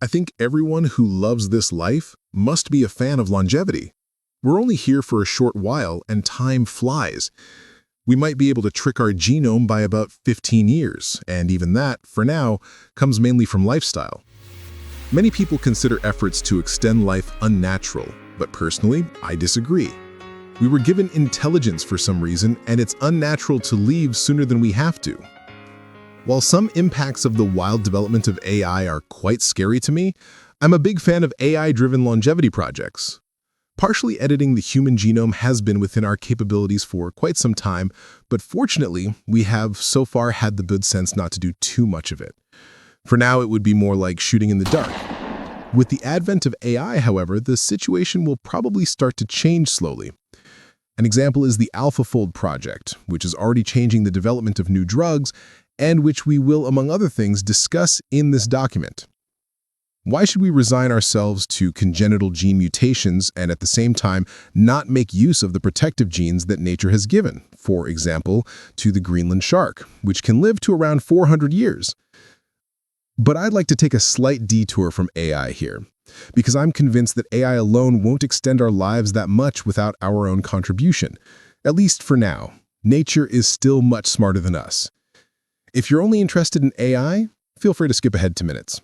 I think everyone who loves this life must be a fan of longevity. We're only here for a short while, and time flies. We might be able to trick our genome by about 15 years, and even that, for now, comes mainly from lifestyle. Many people consider efforts to extend life unnatural, but personally, I disagree. We were given intelligence for some reason, and it's unnatural to leave sooner than we have to. While some impacts of the wild development of AI are quite scary to me, I'm a big fan of AI-driven longevity projects. Partially editing the human genome has been within our capabilities for quite some time, but fortunately, we have so far had the good sense not to do too much of it. For now, it would be more like shooting in the dark. With the advent of AI, however, the situation will probably start to change slowly. An example is the AlphaFold project, which is already changing the development of new drugs, and which we will, among other things, discuss in this document. Why should we resign ourselves to congenital gene mutations and at the same time not make use of the protective genes that nature has given, for example, to the Greenland shark, which can live to around 400 years? But I'd like to take a slight detour from AI here, because I'm convinced that AI alone won't extend our lives that much without our own contribution. At least for now, nature is still much smarter than us. If you're only interested in AI, feel free to skip ahead 2 minutes.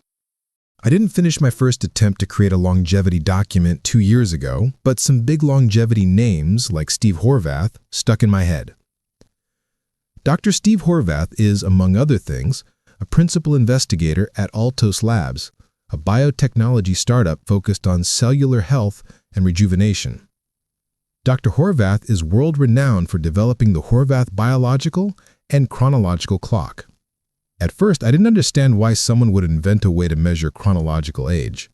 I didn't finish my first attempt to create a longevity document 2 years ago, but some big longevity names, like Steve Horvath, stuck in my head. Dr. Steve Horvath is, among other things, a principal investigator at Altos Labs, a biotechnology startup focused on cellular health and rejuvenation. Dr. Horvath is world-renowned for developing the Horvath biological and chronological clock. At first, I didn't understand why someone would invent a way to measure chronological age.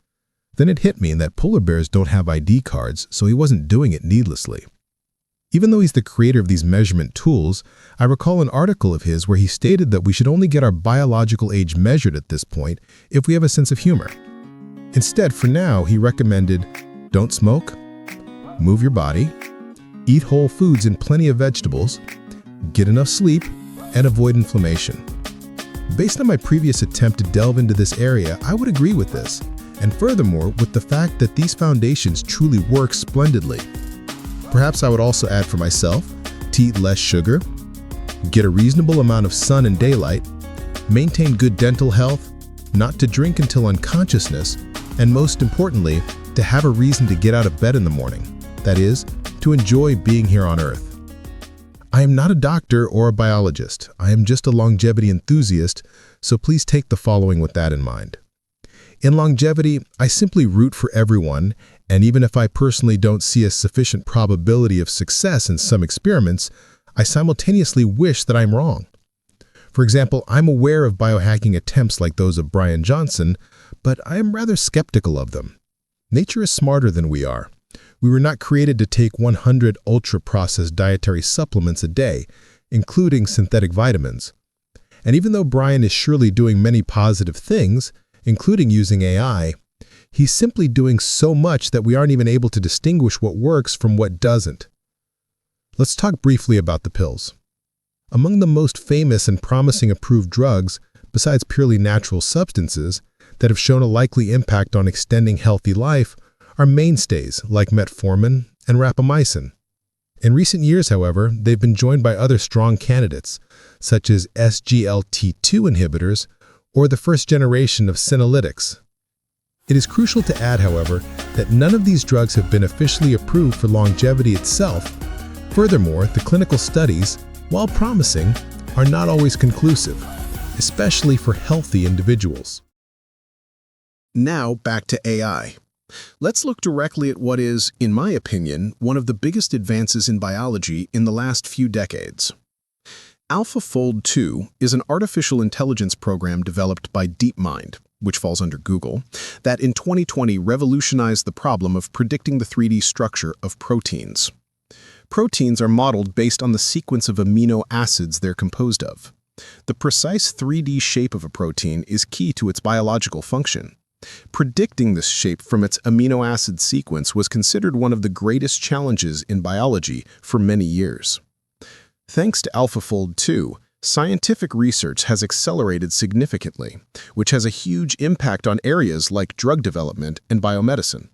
Then it hit me that polar bears don't have ID cards, so he wasn't doing it needlessly. Even though he's the creator of these measurement tools, I recall an article of his where he stated that we should only get our biological age measured at this point if we have a sense of humor. Instead, for now, he recommended, don't smoke, move your body, eat whole foods and plenty of vegetables, get enough sleep, and avoid inflammation. Based on my previous attempt to delve into this area, I would agree with this, and furthermore, with the fact that these foundations truly work splendidly. Perhaps I would also add for myself to eat less sugar, get a reasonable amount of sun and daylight, maintain good dental health, not to drink until unconsciousness, and most importantly, to have a reason to get out of bed in the morning. That is, to enjoy being here on Earth. I am not a doctor or a biologist. I am just a longevity enthusiast, so please take the following with that in mind. In longevity, I simply root for everyone, and even if I personally don't see a sufficient probability of success in some experiments, I simultaneously wish that I'm wrong. For example, I'm aware of biohacking attempts like those of Brian Johnson, but I am rather skeptical of them. Nature is smarter than we are. We were not created to take 100 ultra-processed dietary supplements a day, including synthetic vitamins. And even though Brian is surely doing many positive things, including using AI, he's simply doing so much that we aren't even able to distinguish what works from what doesn't. Let's talk briefly about the pills. Among the most famous and promising approved drugs, besides purely natural substances, that have shown a likely impact on extending healthy life, are mainstays like Metformin and Rapamycin. In recent years, however, they've been joined by other strong candidates, such as SGLT2 inhibitors or the first generation of Senolytics. It is crucial to add, however, that none of these drugs have been officially approved for longevity itself. Furthermore, the clinical studies, while promising, are not always conclusive, especially for healthy individuals. Now back to AI. Let's look directly at what is, in my opinion, one of the biggest advances in biology in the last few decades. AlphaFold 2 is an artificial intelligence program developed by DeepMind, which falls under Google, that in 2020 revolutionized the problem of predicting the 3D structure of proteins. Proteins are modeled based on the sequence of amino acids they're composed of. The precise 3D shape of a protein is key to its biological function. Predicting this shape from its amino acid sequence was considered one of the greatest challenges in biology for many years. Thanks to AlphaFold 2, Scientific research has accelerated significantly, which has a huge impact on areas like drug development and biomedicine.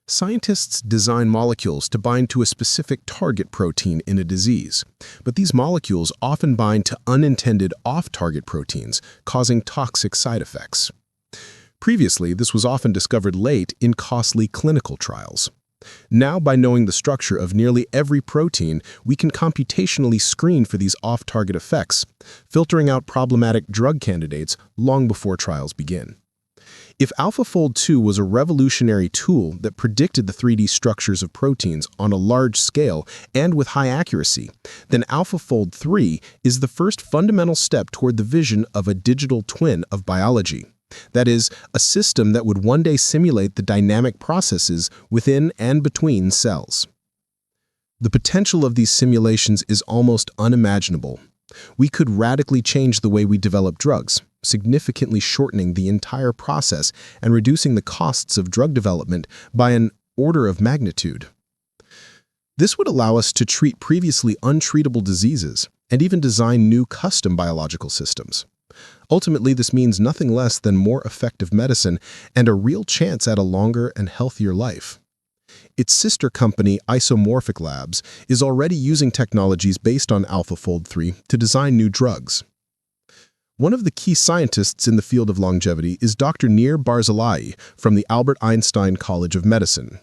Scientists design molecules to bind to a specific target protein in a disease, but these molecules often bind to unintended off-target proteins, causing toxic side effects. Previously, this was often discovered late in costly clinical trials. Now, by knowing the structure of nearly every protein, we can computationally screen for these off-target effects, filtering out problematic drug candidates long before trials begin. If AlphaFold 2 was a revolutionary tool that predicted the 3D structures of proteins on a large scale and with high accuracy, then AlphaFold 3 is the first fundamental step toward the vision of a digital twin of biology. That is, a system that would one day simulate the dynamic processes within and between cells. The potential of these simulations is almost unimaginable. We could radically change the way we develop drugs, significantly shortening the entire process and reducing the costs of drug development by an order of magnitude. This would allow us to treat previously untreatable diseases and even design new custom biological systems. Ultimately, this means nothing less than more effective medicine and a real chance at a longer and healthier life. Its sister company, Altos Labs, is already using technologies based on AlphaFold 3 to design new drugs. One of the key scientists in the field of longevity is Dr. Barzilai from the Albert Einstein College of Medicine.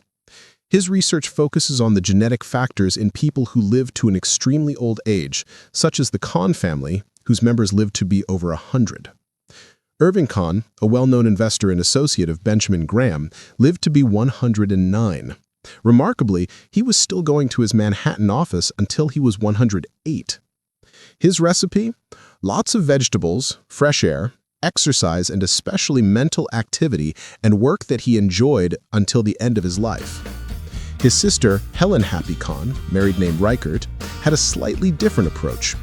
His research focuses on the genetic factors in people who live to an extremely old age, such as the Kahn family, whose members live to be over 100. Irving Kahn, a well-known investor and associate of Benjamin Graham, lived to be 109. Remarkably, he was still going to his Manhattan office until he was 108. His recipe? Lots of vegetables, fresh air, exercise, and especially mental activity and work that he enjoyed until the end of his life. His sister, Helen Happy Kahn, married name Reichert, had a slightly different approach.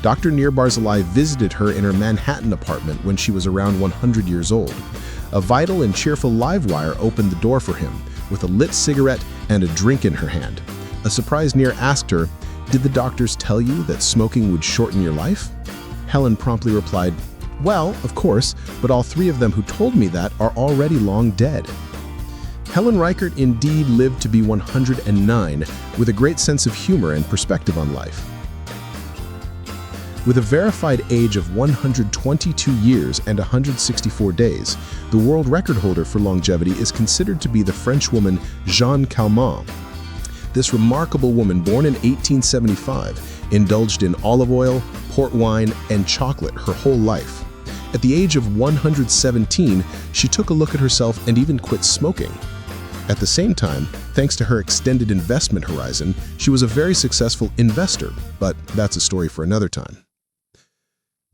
Dr. Barzilai visited her in her Manhattan apartment when she was around 100 years old. A vital and cheerful live wire opened the door for him, with a lit cigarette and a drink in her hand. A surprised Nir asked her, "Did the doctors tell you that smoking would shorten your life?" Helen promptly replied, "Well, of course, but all three of them who told me that are already long dead." Helen Reichert indeed lived to be 109, with a great sense of humor and perspective on life. With a verified age of 122 years and 164 days, the world record holder for longevity is considered to be the French woman Jeanne Calment. This remarkable woman, born in 1875, indulged in olive oil, port wine, and chocolate her whole life. At the age of 117, she took a look at herself and even quit smoking. At the same time, thanks to her extended investment horizon, she was a very successful investor, but that's a story for another time.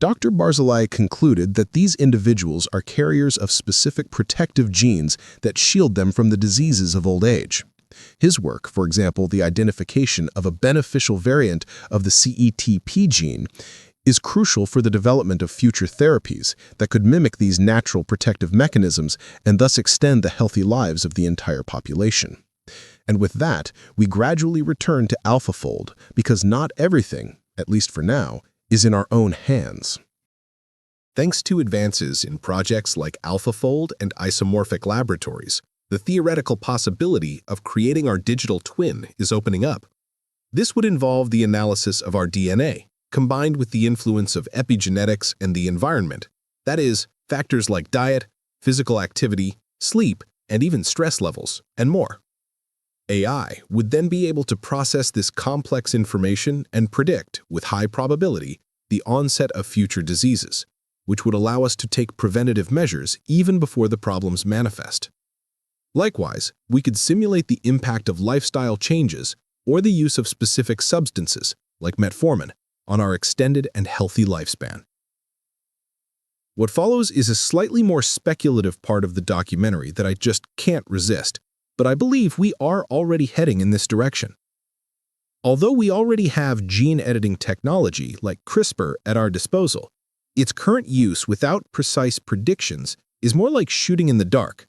Dr. Barzilai concluded that these individuals are carriers of specific protective genes that shield them from the diseases of old age. His work, for example, the identification of a beneficial variant of the CETP gene, is crucial for the development of future therapies that could mimic these natural protective mechanisms and thus extend the healthy lives of the entire population. And with that, we gradually return to AlphaFold, because not everything, at least for now, is in our own hands. Thanks to advances in projects like AlphaFold and isomorphic laboratories, the theoretical possibility of creating our digital twin is opening up. This would involve the analysis of our DNA, combined with the influence of epigenetics and the environment, that is, factors like diet, physical activity, sleep, and even stress levels, and more. AI would then be able to process this complex information and predict, with high probability, the onset of future diseases, which would allow us to take preventative measures even before the problems manifest. Likewise, we could simulate the impact of lifestyle changes or the use of specific substances, like Metformin, on our extended and healthy lifespan. What follows is a slightly more speculative part of the documentary that I just can't resist, but I believe we are already heading in this direction. Although we already have gene editing technology like CRISPR at our disposal, its current use without precise predictions is more like shooting in the dark.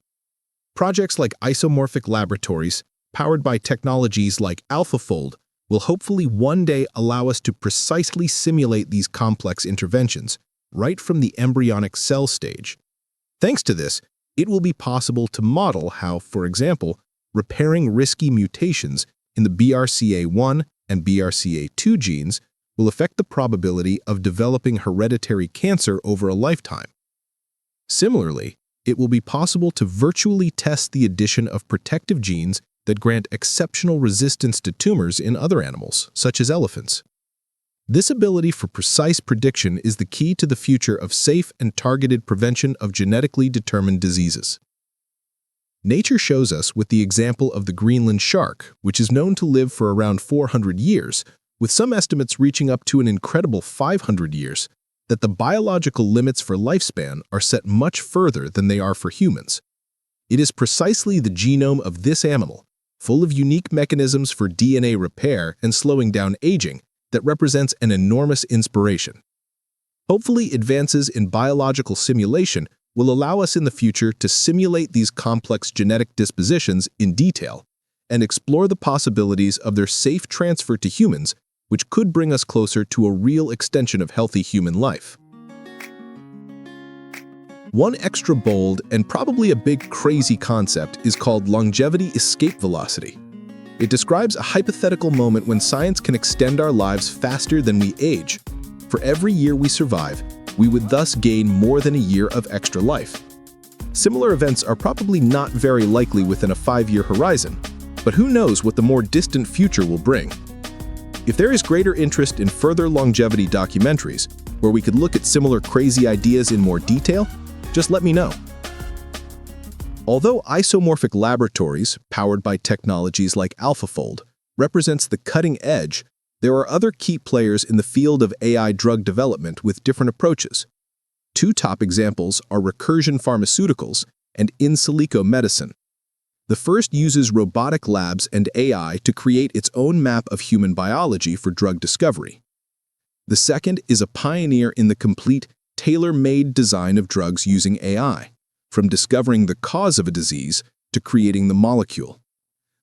Projects like isomorphic laboratories, powered by technologies like AlphaFold, will hopefully one day allow us to precisely simulate these complex interventions, right from the embryonic cell stage. Thanks to this, it will be possible to model how, for example, repairing risky mutations in the BRCA1 and BRCA2 genes will affect the probability of developing hereditary cancer over a lifetime. Similarly, it will be possible to virtually test the addition of protective genes that grant exceptional resistance to tumors in other animals, such as elephants. This ability for precise prediction is the key to the future of safe and targeted prevention of genetically determined diseases. Nature shows us with the example of the Greenland shark, which is known to live for around 400 years, with some estimates reaching up to an incredible 500 years, that the biological limits for lifespan are set much further than they are for humans. It is precisely the genome of this animal, full of unique mechanisms for DNA repair and slowing down aging, that represents an enormous inspiration. Hopefully, advances in biological simulation will allow us in the future to simulate these complex genetic dispositions in detail and explore the possibilities of their safe transfer to humans, which could bring us closer to a real extension of healthy human life. One extra bold and probably a big crazy concept is called longevity escape velocity. It describes a hypothetical moment when science can extend our lives faster than we age. For every year we survive, we would thus gain more than a year of extra life. Similar events are probably not very likely within a 5-year horizon, but who knows what the more distant future will bring. If there is greater interest in further longevity documentaries, where we could look at similar crazy ideas in more detail, just let me know. Although isomorphic laboratories, powered by technologies like AlphaFold, represents the cutting edge, there are other key players in the field of AI drug development with different approaches. Two top examples are Recursion Pharmaceuticals and in silico medicine. The first uses robotic labs and AI to create its own map of human biology for drug discovery. The second is a pioneer in the complete, tailor-made design of drugs using AI, from discovering the cause of a disease to creating the molecule.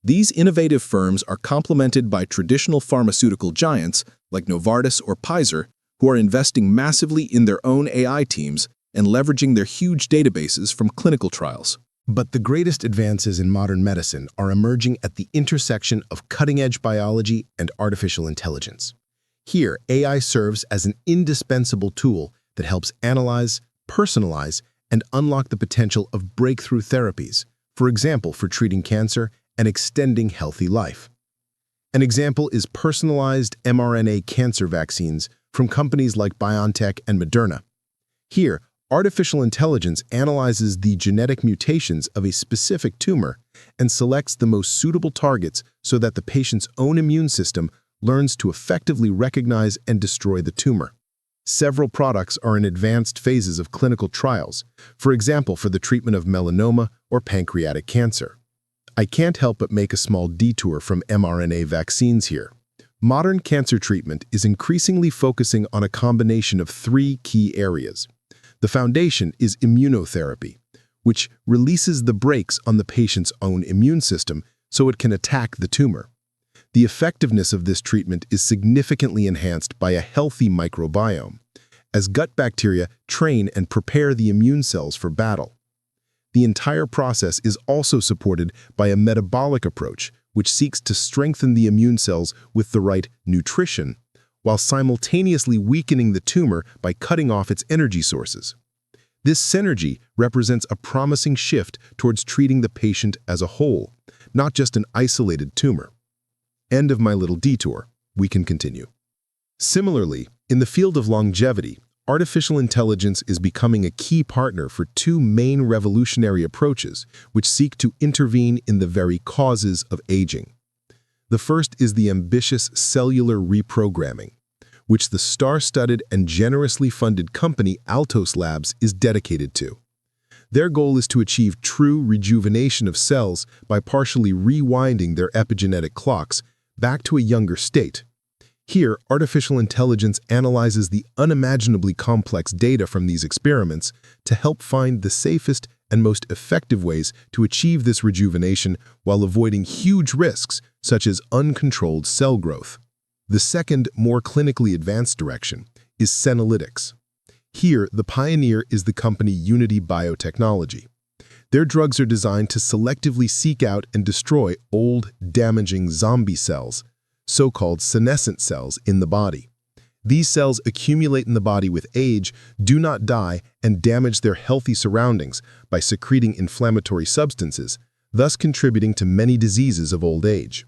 These innovative firms are complemented by traditional pharmaceutical giants like Novartis or Pfizer, who are investing massively in their own AI teams and leveraging their huge databases from clinical trials. But the greatest advances in modern medicine are emerging at the intersection of cutting-edge biology and artificial intelligence. Here, AI serves as an indispensable tool that helps analyze, personalize, and unlock the potential of breakthrough therapies, for example, for treating cancer and extending healthy life. An example is personalized mRNA cancer vaccines from companies like BioNTech and Moderna. Here, artificial intelligence analyzes the genetic mutations of a specific tumor and selects the most suitable targets so that the patient's own immune system learns to effectively recognize and destroy the tumor. Several products are in advanced phases of clinical trials, for example, for the treatment of melanoma or pancreatic cancer. I can't help but make a small detour from mRNA vaccines here. Modern cancer treatment is increasingly focusing on a combination of 3 key areas. The foundation is immunotherapy, which releases the brakes on the patient's own immune system so it can attack the tumor. The effectiveness of this treatment is significantly enhanced by a healthy microbiome, as gut bacteria train and prepare the immune cells for battle. The entire process is also supported by a metabolic approach, which seeks to strengthen the immune cells with the right nutrition, while simultaneously weakening the tumor by cutting off its energy sources. This synergy represents a promising shift towards treating the patient as a whole, not just an isolated tumor. End of my little detour. We can continue. Similarly, in the field of longevity, artificial intelligence is becoming a key partner for 2 main revolutionary approaches which seek to intervene in the very causes of aging. The first is the ambitious cellular reprogramming, which the star-studded and generously funded company Altos Labs is dedicated to. Their goal is to achieve true rejuvenation of cells by partially rewinding their epigenetic clocks back to a younger state. Here, artificial intelligence analyzes the unimaginably complex data from these experiments to help find the safest and most effective ways to achieve this rejuvenation while avoiding huge risks such as uncontrolled cell growth. The second, more clinically advanced direction is Senolytics. Here, the pioneer is the company Unity Biotechnology. Their drugs are designed to selectively seek out and destroy old, damaging zombie cells, so-called senescent cells in the body. These cells accumulate in the body with age, do not die, and damage their healthy surroundings by secreting inflammatory substances, thus contributing to many diseases of old age.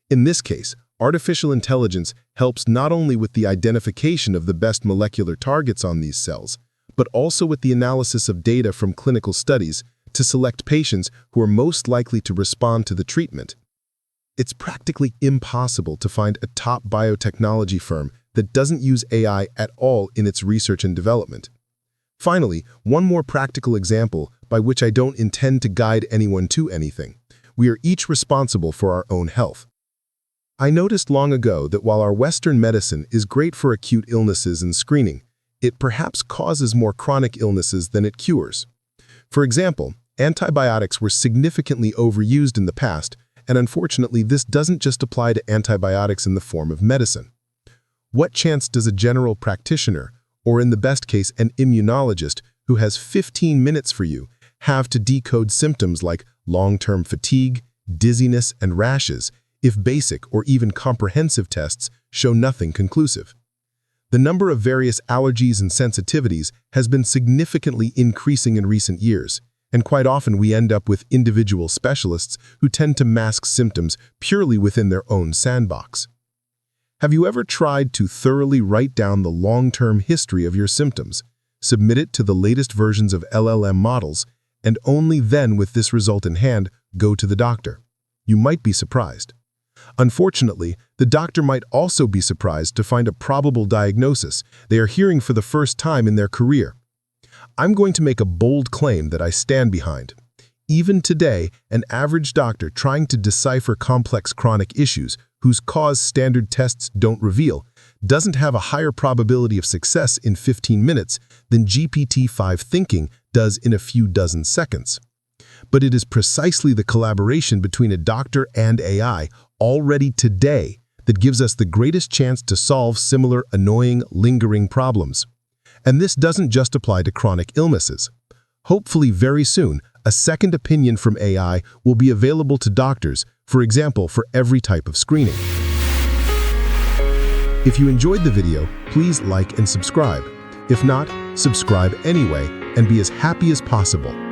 In this case, artificial intelligence helps not only with the identification of the best molecular targets on these cells, but also with the analysis of data from clinical studies to select patients who are most likely to respond to the treatment. It's practically impossible to find a top biotechnology firm that doesn't use AI at all in its research and development. Finally, one more practical example by which I don't intend to guide anyone to anything. We are each responsible for our own health. I noticed long ago that while our Western medicine is great for acute illnesses and screening, it perhaps causes more chronic illnesses than it cures. For example, antibiotics were significantly overused in the past, and unfortunately this doesn't just apply to antibiotics in the form of medicine. What chance does a general practitioner, or in the best case an immunologist who has 15 minutes for you, have to decode symptoms like long-term fatigue, dizziness, and rashes if basic or even comprehensive tests show nothing conclusive? The number of various allergies and sensitivities has been significantly increasing in recent years, and quite often we end up with individual specialists who tend to mask symptoms purely within their own sandbox. Have you ever tried to thoroughly write down the long-term history of your symptoms, submit it to the latest versions of LLM models, and only then, with this result in hand, go to the doctor? You might be surprised. Unfortunately, the doctor might also be surprised to find a probable diagnosis they are hearing for the first time in their career. I'm going to make a bold claim that I stand behind. Even today, an average doctor trying to decipher complex chronic issues whose cause standard tests don't reveal doesn't have a higher probability of success in 15 minutes than GPT-5 thinking does in a few dozen seconds. But it is precisely the collaboration between a doctor and AI already today that gives us the greatest chance to solve similar annoying, lingering problems. And this doesn't just apply to chronic illnesses. Hopefully very soon, a second opinion from AI will be available to doctors, for example, for every type of screening. If you enjoyed the video, please like and subscribe. If not, subscribe anyway and be as happy as possible.